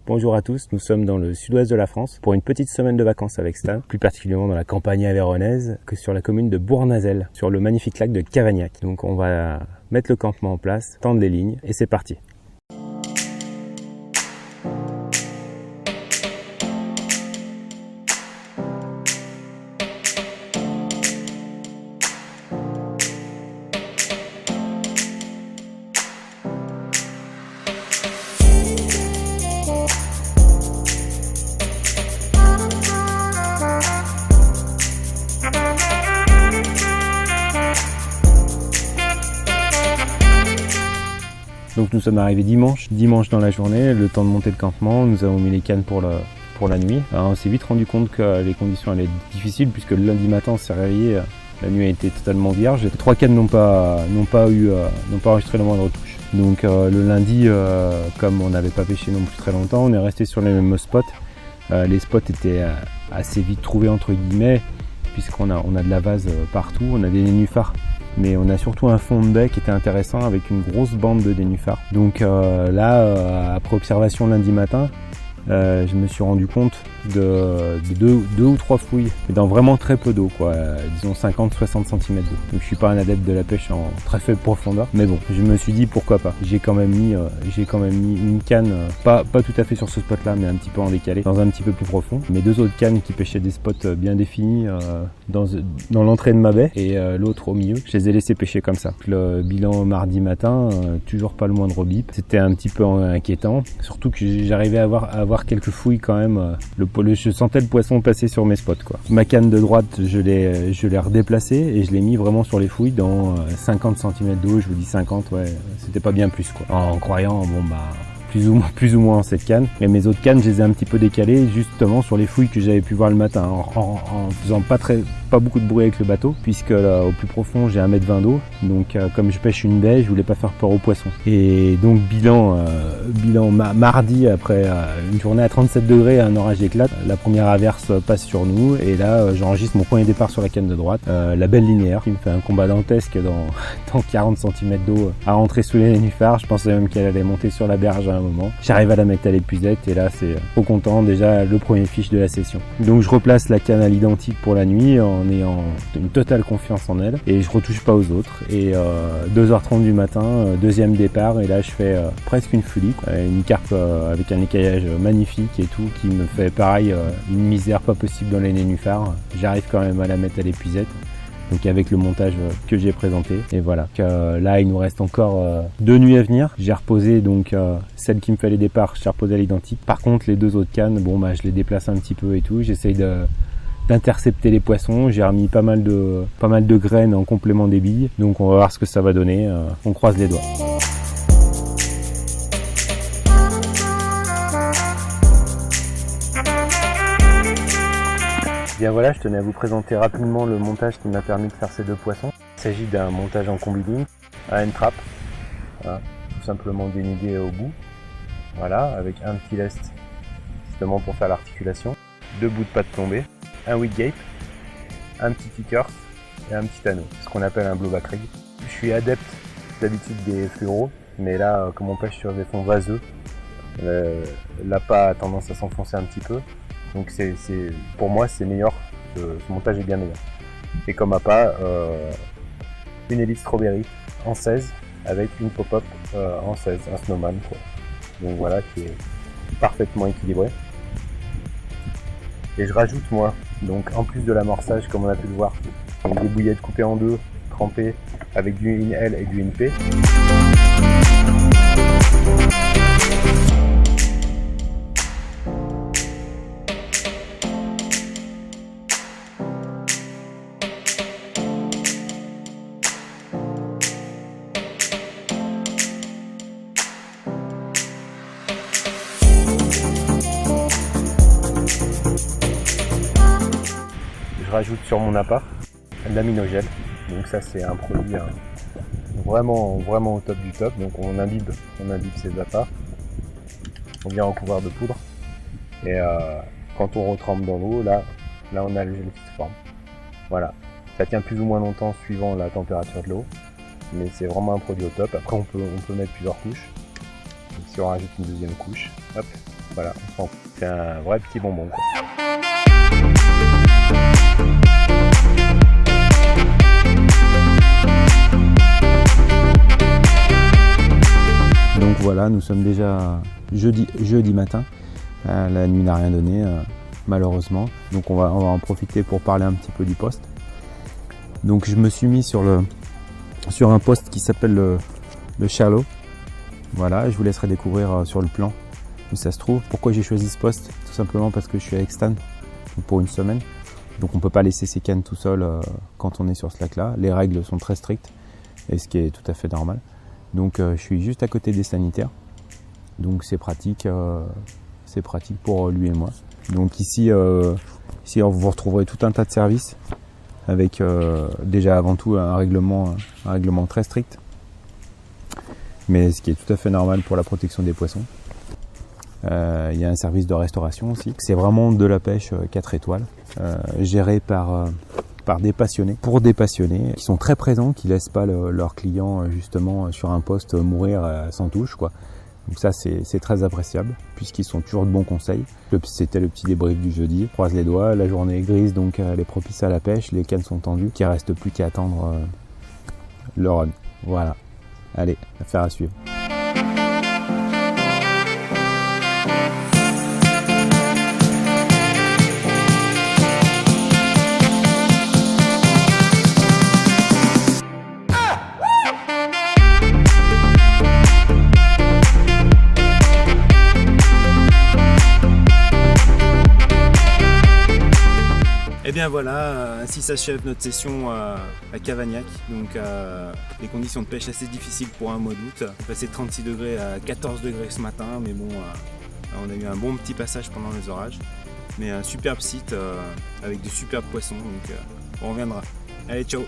Bonjour à tous, nous sommes dans le sud-ouest de la France pour une petite semaine de vacances avec Stan, plus particulièrement dans la campagne avéronaise que sur la commune de Bournazel, sur le magnifique lac de Cavagnac. Donc on va mettre le campement en place, tendre les lignes et c'est parti. Donc nous sommes arrivés dimanche dans la journée, le temps de monter le campement, nous avons mis les cannes pour la nuit. Alors on s'est vite rendu compte que les conditions allaient être difficiles puisque le lundi matin on s'est réveillé, la nuit a été totalement vierge. 3 cannes n'ont pas enregistré la moindre touche. Donc le lundi, comme on n'avait pas pêché non plus très longtemps, on est resté sur les mêmes spots. Les spots étaient assez vite trouvés entre guillemets puisqu'on a de la vase partout, on a des nénuphars. Mais on a surtout un fond de baie qui était intéressant avec une grosse bande de nénuphars. Donc là, après observation lundi matin, je me suis rendu compte de deux ou trois fouilles, mais dans vraiment très peu d'eau, quoi. Disons 50-60 cm d'eau. Donc je suis pas un adepte de la pêche en très faible profondeur, mais bon, je me suis dit pourquoi pas. J'ai quand même mis une canne, pas tout à fait sur ce spot là, mais un petit peu en décalé, dans un petit peu plus profond. Mes deux autres cannes qui pêchaient des spots bien définis dans l'entrée de ma baie et l'autre au milieu, je les ai laissés pêcher comme ça. Le bilan mardi matin, toujours pas le moindre bip. C'était un petit peu inquiétant, surtout que j'arrivais à avoir quelques fouilles quand même. Je sentais le poisson passer sur mes spots, quoi. Ma canne de droite, je l'ai redéplacée et je l'ai mis vraiment sur les fouilles dans 50 cm d'eau. Je vous dis 50, ouais, c'était pas bien plus, quoi. En croyant, bon bah, plus ou moins en cette canne. Et mes autres cannes, je les ai un petit peu décalées justement sur les fouilles que j'avais pu voir le matin, en faisant pas beaucoup de bruit avec le bateau, puisque là, au plus profond j'ai 1,20 m d'eau, donc comme je pêche une baie, je voulais pas faire peur aux poissons. Et donc bilan mardi, après une journée à 37 degrés, un orage éclate, la première averse passe sur nous et là j'enregistre mon premier départ sur la canne de droite, la belle linéaire qui me fait un combat dantesque dans 40 cm d'eau à rentrer sous les nénuphars. Je pensais même qu'elle allait monter sur la berge à un moment. J'arrive à la mettre à l'épuisette et là c'est trop content, déjà le premier fiche de la session. Donc je replace la canne à l'identique pour la nuit en ayant une totale confiance en elle et je retouche pas aux autres. Et 2h30 du matin, deuxième départ, et là je fais presque une folie, quoi. Une carpe avec un écaillage magnifique et tout, qui me fait pareil une misère pas possible dans les nénuphars. J'arrive quand même à la mettre à l'épuisette, donc avec le montage que j'ai présenté. Et voilà, là il nous reste encore 2 nuits à venir. J'ai reposé donc celle qui me fait les départs, j'ai reposé à l'identique. Par contre les deux autres cannes, bon bah je les déplace un petit peu et tout, j'essaye d'intercepter les poissons. J'ai remis pas mal de graines en complément des billes, donc on va voir ce que ça va donner. On croise les doigts. Bien voilà, je tenais à vous présenter rapidement le montage qui m'a permis de faire ces deux poissons. Il s'agit d'un montage en combi-link à une trappe, voilà, tout simplement dénudé au bout, voilà, avec un petit lest justement pour faire l'articulation, 2 bouts de pâte plombée, un weed gape, un petit kicker et un petit anneau, ce qu'on appelle un blowback rig. Je suis adepte d'habitude des fluoros, mais là comme on pêche sur des fonds vaseux, l'appât a tendance à s'enfoncer un petit peu. Donc pour moi c'est meilleur, ce montage est bien meilleur. Et comme appât, une Elite Strawberry en 16 avec une pop-up en 16, un snowman, quoi. Donc voilà, qui est parfaitement équilibré. Et je rajoute moi, donc en plus de l'amorçage comme on a pu le voir, donc des bouillettes coupées en deux, trempées avec du IN-L et du IN-P. Je rajoute sur mon appât de l'aminogel, donc ça c'est un produit vraiment au top du top. Donc on imbibe ces appâts, on vient en couvert de poudre et quand on retrempe dans l'eau, là on a le gel qui se forme. Voilà, ça tient plus ou moins longtemps suivant la température de l'eau, mais c'est vraiment un produit au top. Après on peut mettre plusieurs couches, donc si on rajoute une deuxième couche, hop, Voilà, on se rend compte que c'est un vrai petit bonbon, quoi. Donc voilà, nous sommes déjà jeudi matin. La nuit n'a rien donné, malheureusement. Donc on va en profiter pour parler un petit peu du poste. Donc je me suis mis sur un poste qui s'appelle le Shallow. Voilà, je vous laisserai découvrir sur le plan où ça se trouve. Pourquoi j'ai choisi ce poste? Tout simplement parce que je suis avec Stan pour une semaine. Donc on ne peut pas laisser ses cannes tout seul quand on est sur ce lac-là. Les règles sont très strictes, et ce qui est tout à fait normal. Donc je suis juste à côté des sanitaires. Donc c'est pratique pour lui et moi. Donc ici vous retrouverez tout un tas de services avec déjà avant tout un règlement très strict, mais ce qui est tout à fait normal pour la protection des poissons. Il y a un service de restauration aussi. C'est vraiment de la pêche 4 étoiles, géré par des passionnés, pour des passionnés qui sont très présents, qui laissent pas leurs clients justement sur un poste mourir sans touche, quoi. Donc ça c'est très appréciable puisqu'ils sont toujours de bons conseils. C'était le petit débrief du jeudi. Je croise les doigts, la journée est grise donc elle est propice à la pêche, les cannes sont tendues, qu'il ne reste plus qu'à attendre le run. Voilà, allez, affaire à suivre. Et bien voilà, ainsi s'achève notre session à Cavagnac. Donc les conditions de pêche assez difficiles pour un mois d'août. On est passé de 36 degrés à 14 degrés ce matin, mais bon, on a eu un bon petit passage pendant les orages. Mais un superbe site avec de superbes poissons, donc on reviendra. Allez, ciao!